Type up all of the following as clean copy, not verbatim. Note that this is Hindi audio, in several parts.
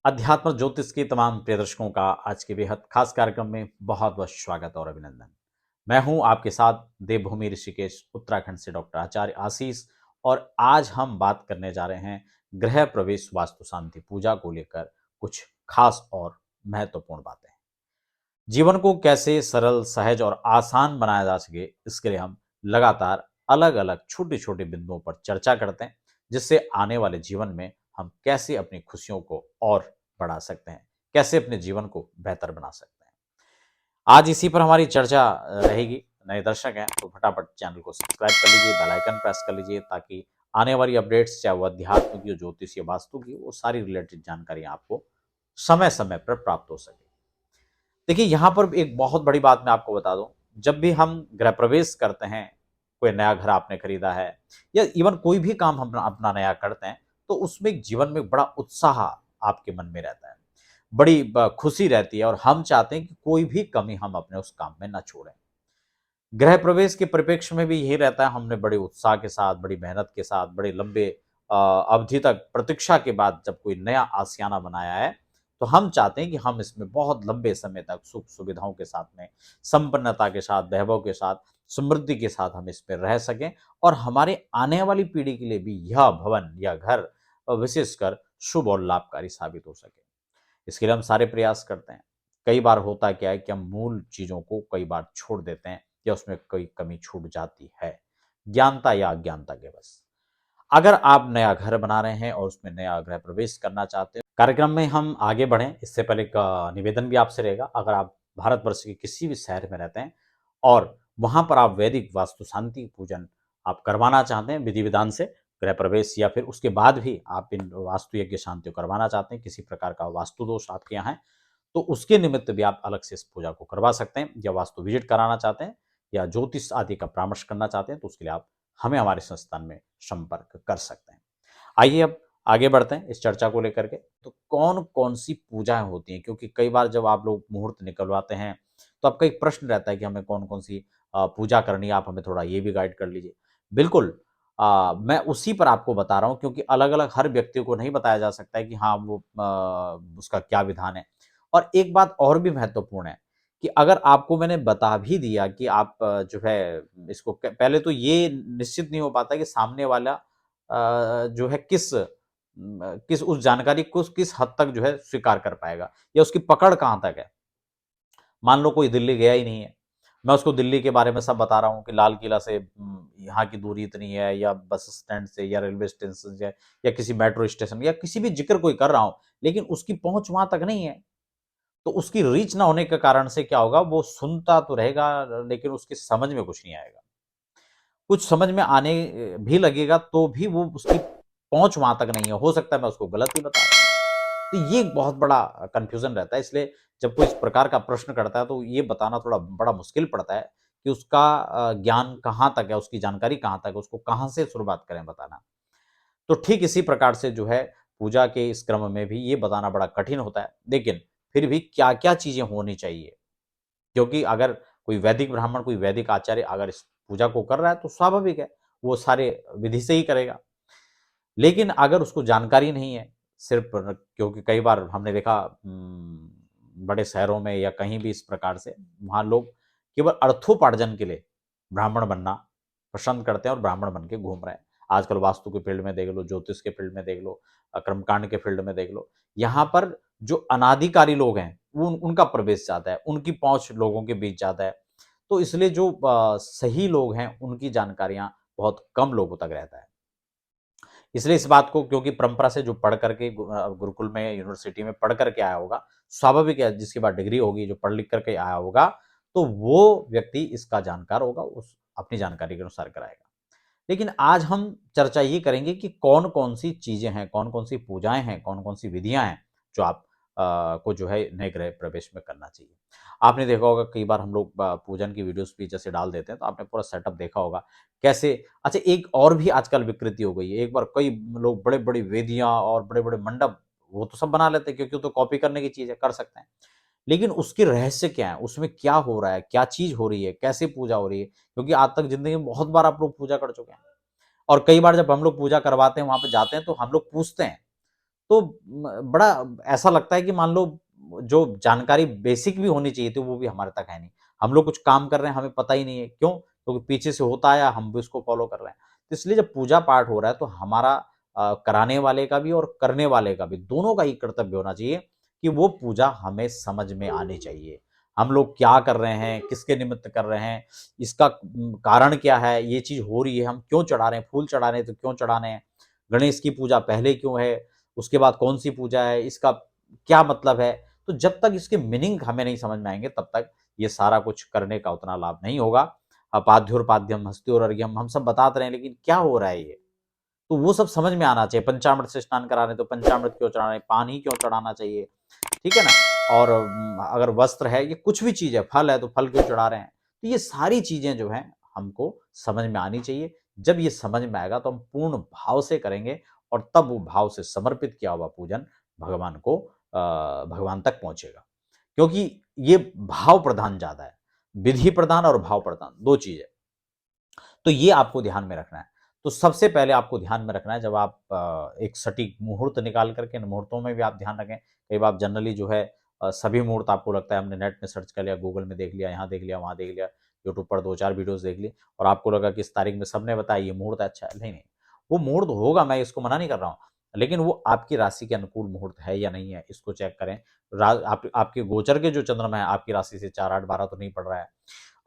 अध्यात्म ज्योतिष के तमाम प्रिय दर्शकों का आज के बेहद खास कार्यक्रम में बहुत बहुत स्वागत और अभिनंदन। मैं हूं आपके साथ देवभूमि ऋषिकेश उत्तराखंड से डॉक्टर आचार्य आशीष। और आज हम बात करने जा रहे हैं गृह प्रवेश वास्तु शांति पूजा को लेकर कुछ खास और महत्वपूर्ण बातें। जीवन को कैसे सरल सहज और आसान बनाया जा सके, इसके लिए हम लगातार अलग अलग छोटे छोटे बिंदुओं पर चर्चा करते हैं, जिससे आने वाले जीवन में हम कैसे अपनी खुशियों को और बढ़ा सकते हैं, कैसे अपने जीवन को बेहतर बना सकते हैं। आज इसी पर हमारी चर्चा रहेगी। नए दर्शक हैं तो फटाफट चैनल को सब्सक्राइब कर लीजिए, बेल आइकन प्रेस कर लीजिए, ताकि आने वाली अपडेट्स, चाहे वो अध्यात्म की हो, ज्योतिष या वास्तु की, वो सारी रिलेटेड जानकारी आपको समय समय पर प्राप्त हो सके। देखिए, यहाँ पर एक बहुत बड़ी बात मैं आपको बता दूं। जब भी हम गृह प्रवेश करते हैं, कोई नया घर आपने खरीदा है या इवन कोई भी काम हम अपना नया करते हैं, तो उसमें एक जीवन में बड़ा उत्साह आपके मन में रहता है, बड़ी खुशी रहती है, और हम चाहते हैं कि कोई भी कमी हम अपने उस काम में ना छोड़ें। गृह प्रवेश के परिप्रेक्ष्य में भी यही रहता है। हमने बड़े उत्साह के साथ, बड़ी मेहनत के साथ, बड़े लंबे अवधि तक प्रतीक्षा के बाद जब कोई नया आशियाना बनाया है, तो हम चाहते हैं कि हम इसमें बहुत लंबे समय तक सुख सुविधाओं के साथ में, संपन्नता के साथ, वैभव के साथ, समृद्धि के साथ हम इसमें रह सकें, और हमारे आने वाली पीढ़ी के लिए भी यह भवन या घर विशेषकर शुभ और लाभकारी साबित हो सके। इसके लिए हम सारे प्रयास करते हैं। कई बार होता क्या है कि हम मूल चीज़ों को कई बार छोड़ देते हैं, या उसमें कोई कमी छूट जाती है, ज्ञानता या अज्ञानता के बस। अगर आप नया घर बना रहे हैं और उसमें नया गृह प्रवेश करना चाहते हैं, कार्यक्रम में हम आगे बढ़ें इससे पहले एक निवेदन भी आपसे रहेगा। अगर आप भारतवर्ष के किसी भी शहर में रहते हैं और वहां पर आप वैदिक वास्तु शांति पूजन आप करवाना चाहते हैं विधि विधान से, गृह प्रवेश या फिर उसके बाद भी आप इन वास्तु यज्ञ शांति को करवाना चाहते हैं, किसी प्रकार का वास्तु दोष आपके यहाँ है, तो उसके निमित्त भी आप अलग से इस पूजा को करवा सकते हैं। या वास्तु विजिट कराना चाहते हैं या ज्योतिष आदि का परामर्श करना चाहते हैं, तो उसके लिए आप हमें हमारे संस्थान में संपर्क कर सकते हैं। आइए अब आगे बढ़ते हैं इस चर्चा को लेकर के। तो कौन कौन सी पूजाएं होती हैं, क्योंकि कई बार जब आप लोग मुहूर्त निकलवाते हैं, तो आपका एक प्रश्न रहता है कि हमें कौन कौन सी पूजा करनी है, आप हमें थोड़ा ये भी गाइड कर लीजिए। बिल्कुल, मैं उसी पर आपको बता रहा हूँ, क्योंकि अलग अलग हर व्यक्ति को नहीं बताया जा सकता है कि हाँ वो उसका क्या विधान है। और एक बात और भी महत्वपूर्ण है कि अगर आपको मैंने बता भी दिया कि आप जो है इसको पहले तो ये निश्चित नहीं हो पाता कि सामने वाला जो है किस उस जानकारी को किस हद तक जो है स्वीकार कर पाएगा, या उसकी पकड़ कहाँ तक है। मान लो कोई दिल्ली गया ही नहीं है, मैं उसको दिल्ली के बारे में सब बता रहा हूँ कि लाल किला से यहाँ की दूरी इतनी है, या बस स्टैंड से, या रेलवे स्टेशन से, या किसी मेट्रो स्टेशन, या किसी भी जिक्र कोई कर रहा हूँ, लेकिन उसकी पहुंच वहां तक नहीं है, तो उसकी रीच ना होने के कारण से क्या होगा, वो सुनता तो रहेगा लेकिन उसकी समझ में कुछ नहीं आएगा। कुछ समझ में आने भी लगेगा तो भी वो उसकी पहुँच वहाँ तक नहीं है, हो सकता है मैं उसको गलत ही बता रहा हूँ। तो ये एक बहुत बड़ा कन्फ्यूज़न रहता है, इसलिए जब कोई इस प्रकार का प्रश्न करता है तो ये बताना थोड़ा बड़ा मुश्किल पड़ता है कि उसका ज्ञान कहाँ तक है, उसकी जानकारी कहाँ तक है, उसको कहाँ से शुरुआत करें बताना। तो ठीक इसी प्रकार से जो है पूजा के इस क्रम में भी ये बताना बड़ा कठिन होता है, लेकिन फिर भी क्या-क्या चीज़ें होनी चाहिए, क्योंकि अगर कोई वैदिक ब्राह्मण, कोई वैदिक आचार्य अगर इस पूजा को कर रहा है तो स्वाभाविक है, वो सारे विधि से ही करेगा। लेकिन अगर उसको जानकारी नहीं है, सिर्फ़ क्योंकि कई बार हमने देखा बड़े शहरों में या कहीं भी इस प्रकार से, वहाँ लोग केवल अर्थोपार्जन के लिए ब्राह्मण बनना पसंद करते हैं और ब्राह्मण बन के घूम रहे हैं। आजकल वास्तु के फील्ड में देख लो, ज्योतिष के फील्ड में देख लो, कर्मकांड के फील्ड में देख लो। यहाँ पर जो अनाधिकारी लोग हैं, वो उनका प्रवेश ज़्यादा है, उनकी पहुँच लोगों के बीच ज़्यादा है। तो इसलिए जो सही लोग हैं, उनकी जानकारियाँ बहुत कम लोगों तक रहता है। इसलिए इस बात को, क्योंकि परंपरा से जो पढ़ करके गुरुकुल में, यूनिवर्सिटी में पढ़ करके आया होगा, स्वाभाविक है जिसके बाद डिग्री होगी, जो पढ़ लिख करके आया होगा, तो वो व्यक्ति इसका जानकार होगा, उस अपनी जानकारी के अनुसार कराएगा। लेकिन आज हम चर्चा ये करेंगे कि कौन-कौन सी चीज़ें हैं, कौन-कौन सी पूजाएँ हैं, कौन-कौन सी विधियाँ हैं, जो आप को जो है नए गृह प्रवेश में करना चाहिए। आपने देखा होगा कई बार हम लोग पूजन की वीडियोज़ भी जैसे डाल देते हैं, तो आपने पूरा सेटअप देखा होगा, कैसे। अच्छा, एक और भी आजकल विकृति हो गई है, एक बार कई लोग बड़े-बड़ी वेदियाँ और बड़े-बड़े मंडप, वो तो सब बना लेते हैं क्योंकि वो तो कॉपी करने की चीज़ है, कर सकते हैं। लेकिन उसके रहस्य क्या है? उसमें क्या हो रहा है? क्या चीज़ हो रही है? कैसे पूजा हो रही है? क्योंकि आज तक ज़िंदगी में बहुत बार आप लोग पूजा कर चुके हैं। और कई बार जब हम लोग पूजा करवाते हैं, वहाँ पे जाते हैं, तो हम लोग पूछते हैं, तो बड़ा ऐसा लगता है कि मान लो जो जानकारी बेसिक भी होनी चाहिए थी वो भी हमारे तक है नहीं। हम लोग कुछ काम कर रहे हैं, हमें पता ही नहीं है, क्यों? क्योंकि पीछे से होता आया, हम भी उसको फॉलो कर रहे हैं। तो इसलिए जब पूजा पाठ हो रहा है तो हमारा कराने वाले का भी और करने वाले का भी दोनों का ही कर्तव्य होना चाहिए कि वो पूजा हमें समझ में आनी चाहिए। हम लोग क्या कर रहे हैं, किसके निमित्त कर रहे हैं, इसका कारण क्या है, ये चीज़ हो रही है, हम क्यों चढ़ा रहे हैं, फूल चढ़ाने हैं तो क्यों चढ़ाने हैं, गणेश की पूजा पहले क्यों है, उसके बाद कौन-सी पूजा है, इसका क्या मतलब है? तो जब तक इसके मीनिंग हमें नहीं समझ में आएँगे तब तक ये सारा कुछ करने का उतना लाभ नहीं होगा। अपाध्योर्पाध्यम हस्त्योरर्घ्यम हम सब बताते रहे हैं लेकिन क्या हो रहा है ये? तो वो सब समझ में आना चाहिए। पंचामृत से स्नान करा रहे हैं तो पंचामृत क्यों चढ़ा रहे हैं, पानी क्यों चढ़ाना चाहिए, ठीक है ना? और अगर वस्त्र है, ये कुछ भी चीज़ है, फल है तो फल क्यों चढ़ा रहे हैं? तो ये सारी चीज़ें जो हैं हमको समझ में आनी चाहिए। जब ये समझ में आएगा तो हम पूर्ण भाव से करेंगे और तब वो भाव से समर्पित किया हुआ पूजन भगवान को भगवान तक पहुँचेगा। क्योंकि ये भाव प्रधान ज़्यादा है। विधि प्रधान और भाव प्रधान 2 चीज़ है। तो ये आपको ध्यान में रखना है। तो सबसे पहले आपको ध्यान में रखना है जब आप एक सटीक मुहूर्त निकाल कर के इन मुहूर्तों में भी आप ध्यान रखें। कई बार जनरली जो है सभी मुहूर्त आपको लगता है हमने नेट में सर्च कर लिया, गूगल में देख लिया, यहाँ देख लिया, वहाँ देख लिया, यूट्यूब पर 2-4 वीडियोज़ देख ली और आपको लगा कि इस तारीख में सबने बताया ये मुहूर्त अच्छा है। नहीं, नहीं, वो मुहूर्त होगा, मैं इसको मना नहीं कर रहा हूँ। लेकिन वो आपकी राशि के अनुकूल मुहूर्त है या नहीं है, इसको चेक करें। रा आप आपके गोचर के जो चंद्रमा है, आपकी राशि से 4, 8, 12 तो नहीं पड़ रहा है।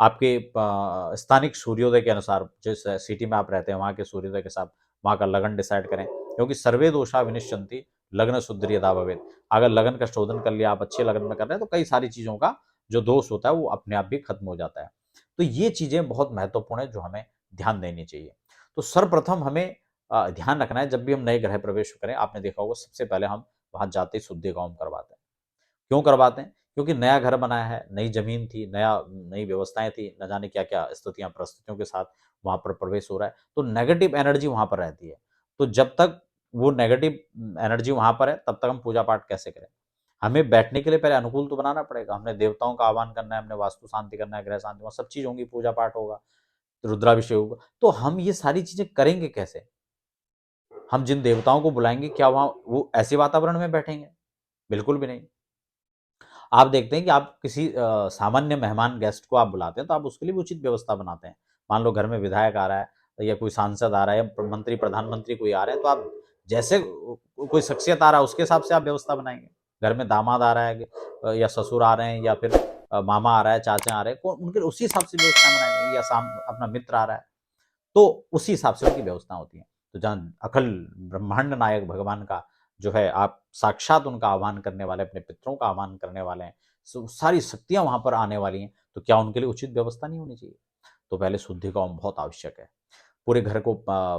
आपके स्थानिक सूर्योदय के अनुसार जिस सिटी में आप रहते हैं वहाँ के सूर्योदय के साथ वहाँ का लगन डिसाइड करें क्योंकि सर्वे दोषा विनिश्चन्ति लग्न शुद्ध यदा भवेत्। अगर लगन का शोधन कर लिया, आप अच्छे लगन में कर रहे हैं तो कई सारी चीज़ों का जो दोष होता है वो अपने आप भी खत्म हो जाता है। तो ये चीज़ें बहुत महत्वपूर्ण है जो हमें ध्यान देनी चाहिए। तो सर्वप्रथम हमें ध्यान रखना है जब भी हम नए गृह प्रवेश करें, आपने देखा होगा सबसे पहले हम वहाँ जाते ही शुद्धि का होम करवाते हैं। क्यों करवाते हैं? क्योंकि नया घर बनाया है, नई ज़मीन थी, नई व्यवस्थाएँ थी, न जाने क्या-क्या स्थितियाँ, परिस्थितियों के साथ वहाँ पर प्रवेश हो रहा है, तो नेगेटिव एनर्जी वहाँ पर रहती है। तो जब तक वो नेगेटिव एनर्जी वहाँ पर है, तब तक हम पूजा-पाठ कैसे करें? हमें बैठने के लिए पहले अनुकूल तो बनाना पड़ेगा, हमने देवताओं का आह्वान करना है, हमने वास्तु शांति करना है, ग्रह शांति, वहाँ सब चीज़ होंगी, पूजा-पाठ होगा, रुद्राभिषेक होगा, तो हम ये सारी चीज़ें करेंगे कैसे? हम जिन देवताओं को बुलाएँगे, क्या वहाँ वो ऐसे वातावरण में बैठेंगे? बिल्कुल भी नहीं। आप देखते हैं कि आप किसी सामान्य मेहमान गेस्ट को आप बुलाते हैं तो आप उसके लिए भी उचित व्यवस्था बनाते हैं। मान लो घर में विधायक आ रहा है या कोई सांसद आ रहा है या मंत्री प्रधानमंत्री कोई आ रहा है तो आप जैसे कोई शख्सियत आ रहा है उसके हिसाब से आप व्यवस्था बनाएँगे। घर में दामाद आ रहा है या ससुर आ रहे हैं या फिर मामा आ रहा है, चाचा आ रहे हैं, को उनके उसी हिसाब से व्यवस्था बनाएँगे या अपना मित्र आ रहा है। तो उसी हिसाब से उनकी व्यवस्था होती है। तो जहाँ अखिल ब्रह्मांड नायक भगवान का जो है आप साक्षात उनका आह्वान करने वाले, अपने पितरों का आह्वान करने वाले हैं, सारी शक्तियाँ वहाँ पर आने वाली हैं, तो क्या उनके लिए उचित व्यवस्था नहीं होनी चाहिए? तो पहले शुद्धि का होम बहुत आवश्यक है। पूरे घर को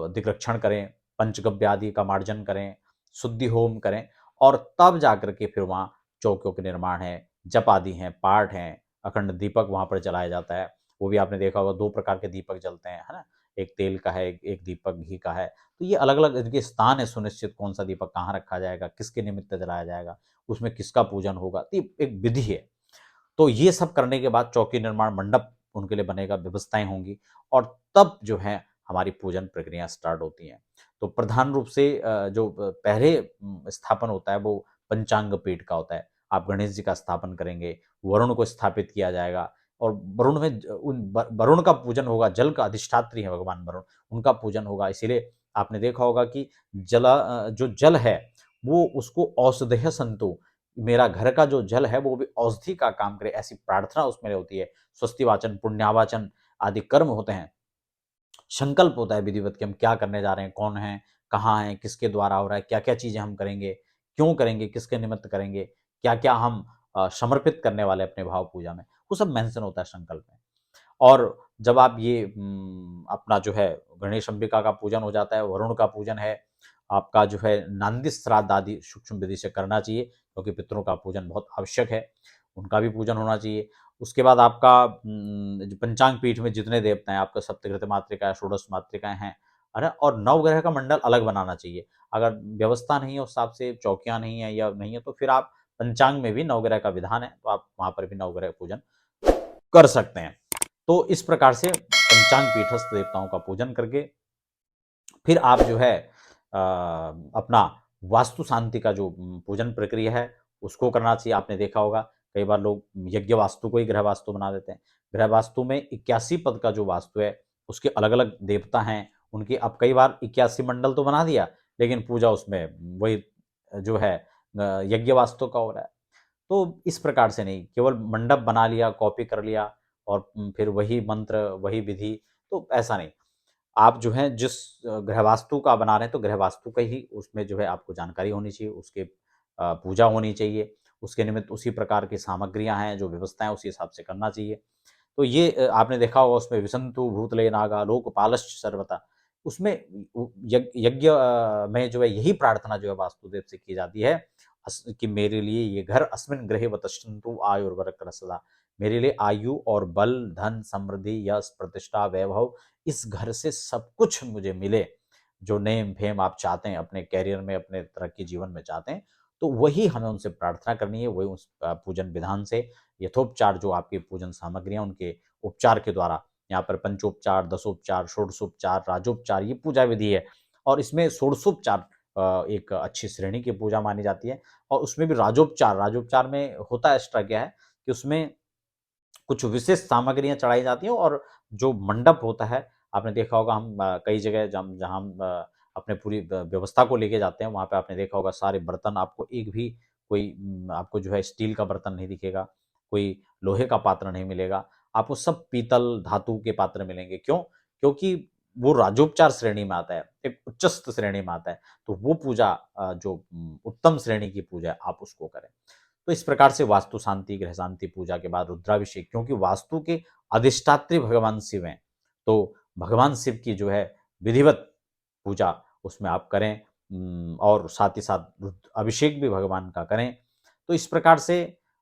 दिग्रक्षण करें, पंचगव्य आदि का मार्जन करें, शुद्धि होम करें और तब जाकर के फिर वहाँ चौकियों के निर्माण है, जप आदि हैं, पाठ हैं, अखंड दीपक वहाँ पर जलाया जाता है। वो भी आपने देखा होगा 2 प्रकार के दीपक जलते हैं, है ना? एक तेल का है, एक दीपक घी का है। तो ये अलग-अलग इनके स्थान है सुनिश्चित कौन-सा दीपक कहाँ रखा जाएगा, किसके निमित्त जलाया जाएगा, उसमें किसका पूजन होगा, तो ये एक विधि है। तो ये सब करने के बाद चौकी निर्माण मंडप उनके लिए बनेगा, व्यवस्थाएँ होंगी और तब जो है हमारी पूजन प्रक्रिया स्टार्ट होती हैं। तो प्रधान रूप से जो पहले स्थापन होता है वो पंचांग पीठ का होता है। आप गणेश जी का स्थापन करेंगे, वरुण को स्थापित किया जाएगा और वरुण में वरुण का पूजन होगा, जल का अधिष्ठात्री है भगवान वरुण, उनका पूजन होगा। इसीलिए आपने देखा होगा कि जो जल है वो उसको औषधयः सन्तु, मेरा घर का जो जल है वो भी औषधि का काम करे ऐसी प्रार्थना उसमें होती है। स्वस्ति वाचन, पुण्यावाचन आदि कर्म होते हैं। संकल्प होता है विधिवत कि हम क्या करने जा रहे हैं, कौन है, कहाँ है, किसके द्वारा हो रहा है, क्या-क्या चीज़ें हम करेंगे, क्यों करेंगे, किसके निमित्त करेंगे, क्या-क्या हम समर्पित करने वाले हैं अपने भाव पूजा में, वो सब मेंशन होता है संकल्प में। और जब आप ये अपना जो है गणेश अंबिका का पूजन हो जाता है, वरुण का पूजन है, आपका जो है नांदी श्राद्ध आदि सूक्ष्म विधि से करना चाहिए क्योंकि पितरों का पूजन बहुत आवश्यक है, उनका भी पूजन होना चाहिए। उसके बाद आपका जो पंचांग पीठ में जितने देवता हैं, आपका सप्तघृत मातृका, षोडश मातृकाएँ हैं, है ना? और नवग्रह का मंडल अलग बनाना चाहिए। अगर व्यवस्था नहीं है उस हिसाब से चौकियाँ नहीं है या नहीं है तो फिर आप पंचांग में भी नवग्रह का विधान है, तो आप वहाँ पर भी नवग्रह पूजन कर सकते हैं। तो इस प्रकार से पंचांग पीठस्थ देवताओं का पूजन करके फिर आप जो है अपना वास्तु शांति का जो पूजन प्रक्रिया है उसको करना चाहिए। आपने देखा होगा कई बार लोग यज्ञ वास्तु को ही ग्रह वास्तु बना देते हैं। ग्रह वास्तु में 81 पद का जो वास्तु है उसके अलग-अलग देवता हैं, उनके अब कई बार 81 मंडल तो बना दिया, लेकिन पूजा उसमें वही जो है यज्ञ वास्तु का हो रहा है। तो इस प्रकार से नहीं, केवल मंडप बना लिया, कॉपी कर लिया और फिर वही मंत्र, वही विधि, तो ऐसा नहीं। आप जो है जिस गृह वास्तु का बना रहे हैं, तो गृह वास्तु का ही उसमें जो है आपको जानकारी होनी चाहिए, उसके पूजा होनी चाहिए, उसके निमित्त उसी प्रकार की सामग्रियाँ हैं, जो व्यवस्थाएँ उसी हिसाब से करना चाहिए। तो ये आपने देखा होगा उसमें विसंतु भूतले नागा लोकपालश्च सर्वथा, उसमें यज्ञ में जो है यही प्रार्थना जो है वास्तुदेव से की जाती है कि मेरे लिए ये घर अस्मिन गृहे वतष्ठन्तु आयुर्वरकर सदा, मेरे लिए आयु और बल, धन, समृद्धि, यश, प्रतिष्ठा, वैभव, इस घर से सब कुछ मुझे मिले। जो नेम फेम आप चाहते हैं अपने कैरियर में, अपने तरक्की जीवन में चाहते हैं, तो वही हमें उनसे प्रार्थना करनी है, वही उस पूजन विधान से यथोपचार जो आपकी पूजन सामग्रियाँ उनके उपचार के द्वारा, यहाँ पर पंचोपचार, दसोपचार, षोडशोपचार, राजोपचार, ये पूजा विधि है और इसमें षोडशोपचार एक अच्छी श्रेणी की पूजा मानी जाती है और उसमें भी राजोपचार, राजोपचार में होता एक्स्ट्रा क्या है कि उसमें कुछ विशेष सामग्रियाँ चढ़ाई जाती हैं और जो मंडप होता है, आपने देखा होगा हम कई जगह जहाँ हम अपने पूरी व्यवस्था को लेके जाते हैं, वहाँ पे आपने देखा होगा सारे बर्तन आपको एक भी कोई आपको जो है स्टील का बर्तन नहीं दिखेगा, कोई लोहे का पात्र नहीं मिलेगा, आपको सब पीतल, धातु के पात्र मिलेंगे। क्यों? क्योंकि वो राजोपचार श्रेणी में आता है, एक उच्चस्थ श्रेणी में आता है, तो वो पूजा जो उत्तम श्रेणी की पूजा है, आप उसको करें। तो इस प्रकार से वास्तु शांति, ग्रह शांति पूजा के बाद रुद्राभिषेक, क्योंकि वास्तु के अधिष्ठात्री भगवान शिव हैं, तो भगवान शिव की जो है विधिवत पूजा उसमें आप करें और साथ ही साथ अभिषेक भी भगवान का करें। तो इस प्रकार से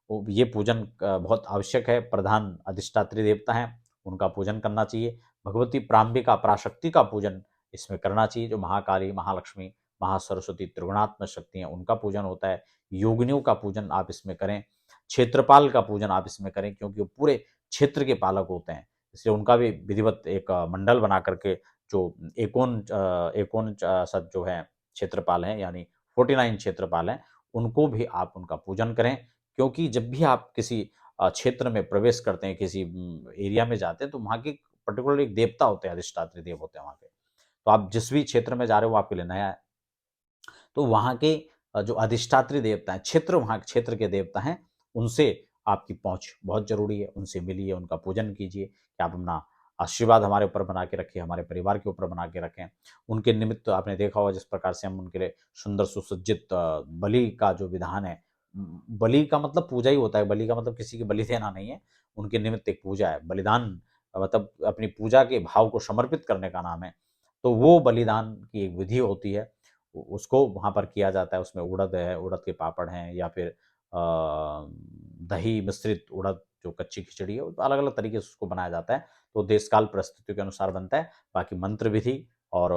ये पूजन बहुत आवश्यक है। प्रधान अधिष्ठात्री देवता हैं, उनका पूजन करना चाहिए। भगवती प्राम्बिका पराशक्ति का पूजन इसमें करना चाहिए, जो महाकाली, महालक्ष्मी, महासरस्वती त्रिगुणात्मक शक्ति हैं, उनका पूजन होता है। योगिनियों का पूजन आप इसमें करें, क्षेत्रपाल का पूजन आप इसमें करें, क्योंकि वो पूरे क्षेत्र के पालक होते हैं, इसलिए उनका भी विधिवत एक मंडल बना करके जो एकोन सत जो है क्षेत्रपाल हैं, यानी 49 क्षेत्रपाल हैं, उनको भी आप उनका पूजन करें, क्योंकि जब भी आप किसी क्षेत्र में प्रवेश करते हैं, किसी एरिया में जाते हैं, तो वहाँ के पर्टिकुलर एक देवता होते हैं, अधिष्ठात्री देव होते हैं वहाँ के। तो आप जिस भी क्षेत्र में जा रहे हो, वो आपके लिए नया है। तो वहाँ के जो अधिष्ठात्री देवता हैं, वहाँ क्षेत्र के देवता हैं, उनसे आपकी पहुँच बहुत ज़रूरी है, उनसे मिलिए, उनका पूजन कीजिए कि आप अपना आशीर्वाद हमारे ऊपर बना के रखें, हमारे परिवार के ऊपर बना के रखें। उनके निमित्त आपने देखा होगा जिस प्रकार से हम उनके लिए सुंदर सुसज्जित बलि का जो विधान है, बलि का मतलब पूजा ही होता है, बलि का मतलब किसी की बलि देना नहीं है, उनके निमित्त एक पूजा है। बलिदान मतलब अपनी पूजा के भाव को समर्पित करने का नाम है। तो वो बलिदान की एक विधि होती है, उसको वहाँ पर किया जाता है। उसमें उड़द है, उड़द के पापड़ हैं या फिर दही मिश्रित उड़द जो कच्ची खिचड़ी है, तो अलग-अलग तरीके से उसको बनाया जाता है। तो देश काल परिस्थितियों के अनुसार बनता है। बाकी मंत्र विधि और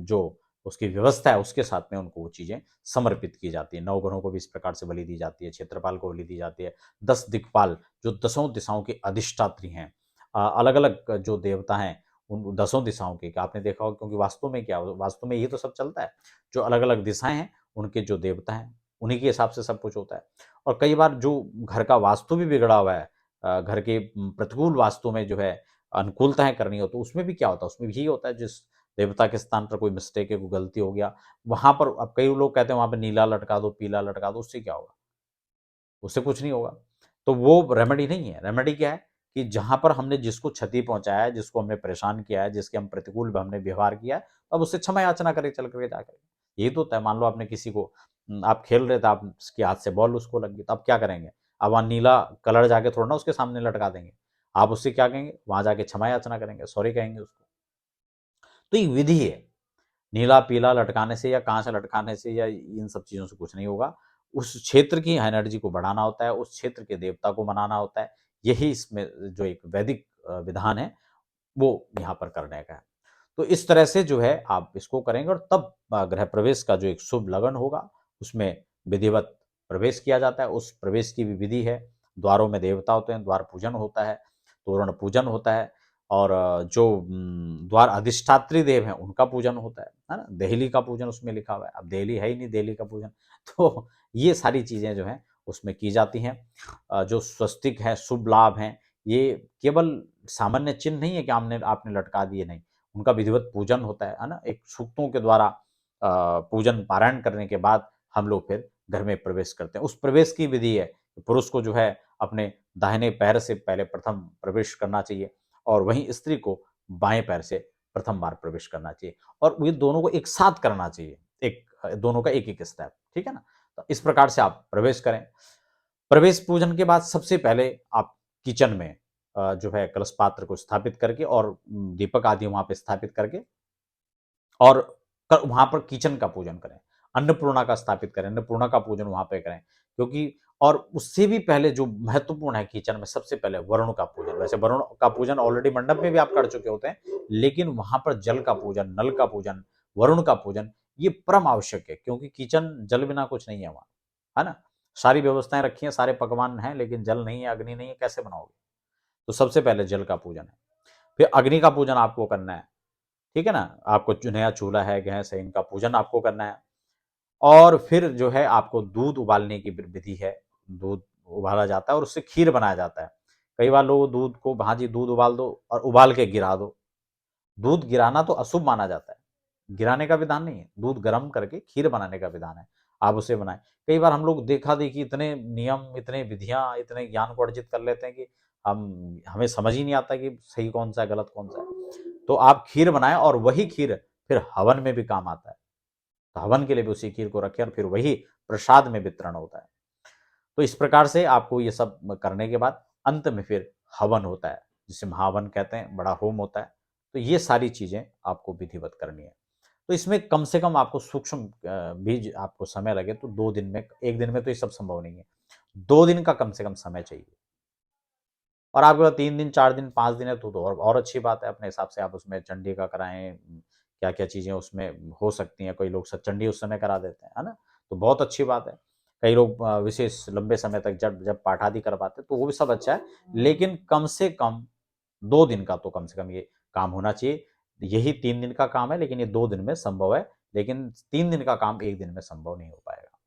जो उसकी व्यवस्था है उसके साथ में उनको वो चीज़ें समर्पित की जाती हैं। नवग्रहों को भी इस प्रकार से बलि दी जाती है, क्षेत्रपाल को बलि दी जाती है। 10 दिक्पाल जो दसों दिशाओं के अधिष्ठात्री हैं, अलग-अलग जो देवता हैं उन दसों दिशाओं के, आपने देखा होगा, क्योंकि वास्तु में क्या वास्तु में ये तो सब चलता है। जो अलग-अलग दिशाएँ हैं, उनके जो देवता हैं, उन्हीं के हिसाब से सब कुछ होता है। और कई बार जो घर का वास्तु भी बिगड़ा हुआ है, घर के प्रतिकूल वास्तु में जो है अनुकूलताएँ करनी हो, तो उसमें भी क्या होता है? उसमें भी यही होता है, जिस देवता के स्थान पर कोई मिस्टेक है, कोई गलती हो गया, वहाँ पर अब कई लोग कहते हैं वहाँ पे नीला लटका दो, पीला लटका दो, उससे क्या होगा? उससे कुछ नहीं होगा। तो वो रेमेडी नहीं है, रेमेडी क्या है कि जहाँ पर हमने जिसको क्षति पहुँचाया है, जिसको हमने परेशान किया है, जिसके हम प्रतिकूल हमने व्यवहार किया है, अब उससे क्षमा याचना करें चल कर के जाकर। यही तो होता है। मान लो आपने किसी को आप खेल रहे थे, आप उसके हाथ से बॉल उसको लग गई, तो अब क्या करेंगे? अब वहाँ नीला कलर जाके थोड़ा ना उसके सामने लटका देंगे। आप उससे क्या कहेंगे? वहाँ जाके क्षमा याचना करेंगे, सॉरी कहेंगे उसको। तो ये विधि है। नीला पीला लटकाने से या काँच लटकाने से या इन सब चीज़ों से कुछ नहीं होगा। उस क्षेत्र की एनर्जी को बढ़ाना होता है, उस क्षेत्र के देवता को मनाना होता है। यही इसमें जो एक वैदिक विधान है, वो यहाँ पर करने का है। तो इस तरह से जो है आप इसको करेंगे और तब गृह प्रवेश का जो एक शुभ लगन होगा, उसमें विधिवत प्रवेश किया जाता है। उस प्रवेश की भी विधि है। द्वारों में देवता होते हैं, द्वार पूजन होता है, तोरण पूजन होता है। और जो द्वार अधिष्ठात्री देव हैं उनका पूजन होता है ना। देहली का पूजन उसमें लिखा हुआ है, अब देहली है ही नहीं देहली का पूजन तो ये सारी चीज़ें जो हैं उसमें की जाती हैं। जो स्वस्तिक है, शुभ लाभ हैं, ये केवल सामान्य चिन्ह नहीं है कि आपने आपने लटका दिए, नहीं, उनका विधिवत पूजन होता है ना। एक सूक्तों के द्वारा पूजन पारायण करने के बाद हम लोग फिर घर में प्रवेश करते हैं। उस प्रवेश की विधि है, पुरुष को जो है अपने दाहिने पैर से पहले प्रथम प्रवेश करना चाहिए और वहीं स्त्री को बाएं पैर से प्रथम बार प्रवेश करना चाहिए और ये दोनों को एक साथ करना चाहिए, एक दोनों का एक एक स्टेप, ठीक है ना। तो इस प्रकार से आप प्रवेश करें। प्रवेश पूजन के बाद सबसे पहले आप किचन में जो है कलश पात्र को स्थापित करके और दीपक आदि वहां पे स्थापित करके और वहां पर किचन का पूजन करें। अन्नपूर्णा का स्थापित करें, अन्नपूर्णा का पूजन वहां पे करें, क्योंकि और उससे भी पहले जो महत्वपूर्ण है किचन में, सबसे पहले वरुण का पूजन। वैसे वरुण का पूजन ऑलरेडी मंडप में भी आप कर चुके होते हैं, लेकिन वहां पर जल का पूजन, नल का पूजन, वरुण का पूजन, ये परम आवश्यक है, क्योंकि किचन जल बिना कुछ नहीं है वहां, है ना। सारी व्यवस्थाएं रखी हैं, सारे पकवान हैं, लेकिन जल नहीं है, अग्नि नहीं है, कैसे बनाओगे। तो सबसे पहले जल का पूजन है, फिर अग्नि का पूजन आपको करना है, ठीक है ना। आपको जो नया चूल्हा है, गैस है, इनका पूजन आपको करना है। और फिर जो है आपको दूध उबालने की विधि है। दूध उबाला जाता है और उससे खीर बनाया जाता है। कई बार लोग दूध को, हाँ जी, दूध उबाल दो और उबाल के गिरा दो। दूध गिराना तो अशुभ माना जाता है, गिराने का विधान नहीं है। दूध गर्म करके खीर बनाने का विधान है, आप उसे बनाएं। कई बार हम लोग देखा देखी इतने नियम, इतने विधियां, इतने ज्ञान को अर्जित कर लेते हैं कि हमें समझ ही नहीं आता कि सही कौन सा है, गलत कौन सा है। तो आप खीर बनाएं और वही खीर फिर हवन में भी काम आता है, तो हवन के लिए भी उसी खीर को रखें और फिर वही प्रसाद में वितरण होता है। तो इस प्रकार से आपको ये सब करने के बाद अंत में फिर हवन होता है, जिसे महावन कहते हैं, बड़ा होम होता है। तो ये सारी चीजें आपको विधिवत करनी है। तो इसमें कम से कम आपको सूक्ष्म भी आपको समय लगे तो 2 दिन में, 1 दिन में तो ये सब संभव नहीं है, 2 दिन का कम से कम समय चाहिए। और आपके पास 3 दिन, 4 दिन, 5 दिन है तो और अच्छी बात है। अपने हिसाब से आप उसमें चंडी का कराएं, क्या क्या चीजें उसमें हो सकती हैं। कोई लोग सच्चंडी उस समय करा देते हैं, है ना, तो बहुत अच्छी बात है। कई लोग विशेष लंबे समय तक जब जब पाठ आदि करवाते हैं तो वो भी सब अच्छा है, लेकिन कम से कम 2 दिन का तो कम से कम ये काम होना चाहिए। यही 3 दिन का काम है, लेकिन ये 2 दिन में संभव है, लेकिन 3 दिन का काम 1 दिन में संभव नहीं हो पाएगा।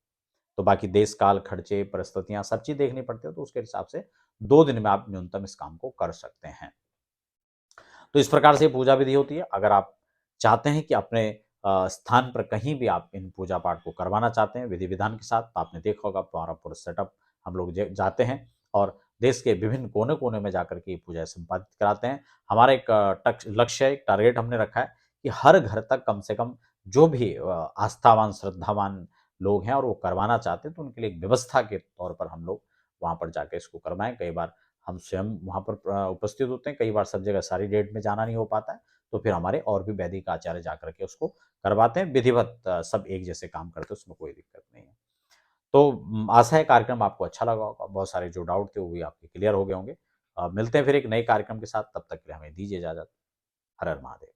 तो बाकी देश काल, खर्चे, परिस्थितियां, सब चीज देखनी पड़ती है, तो उसके हिसाब से 2 दिन में आप न्यूनतम इस काम को कर सकते हैं। तो इस प्रकार से पूजा विधि होती है। अगर आप चाहते हैं कि अपने स्थान पर कहीं भी आप इन पूजा पाठ को करवाना चाहते हैं विधि विधान के साथ, तो आपने देखा होगा हमारा पूरा सेटअप, हम लोग जाते हैं और देश के विभिन्न कोने कोने में जाकर के पूजा संपादित कराते हैं। हमारा एक लक्ष्य, एक टारगेट हमने रखा है कि हर घर तक कम से कम जो भी आस्थावान, श्रद्धावान लोग हैं और वो करवाना चाहते हैं, तो उनके लिए एक व्यवस्था के तौर पर हम लोग वहाँ पर जाके इसको करवाएं। कई बार हम स्वयं वहाँ पर उपस्थित होते हैं, कई बार सब जगह सारी डेट में जाना नहीं हो पाता है, तो फिर हमारे और भी वैदिक आचार्य जाकर के उसको करवाते हैं। विधिवत सब एक जैसे काम करते हैं, उसमें कोई दिक्कत नहीं है। तो आशा है कार्यक्रम आपको अच्छा लगा होगा, बहुत सारे जो डाउट थे वो भी आपके क्लियर हो गए होंगे। मिलते हैं फिर एक नए कार्यक्रम के साथ, तब तक के लिए हमें दीजिए इजाजत। हर हर महादेव।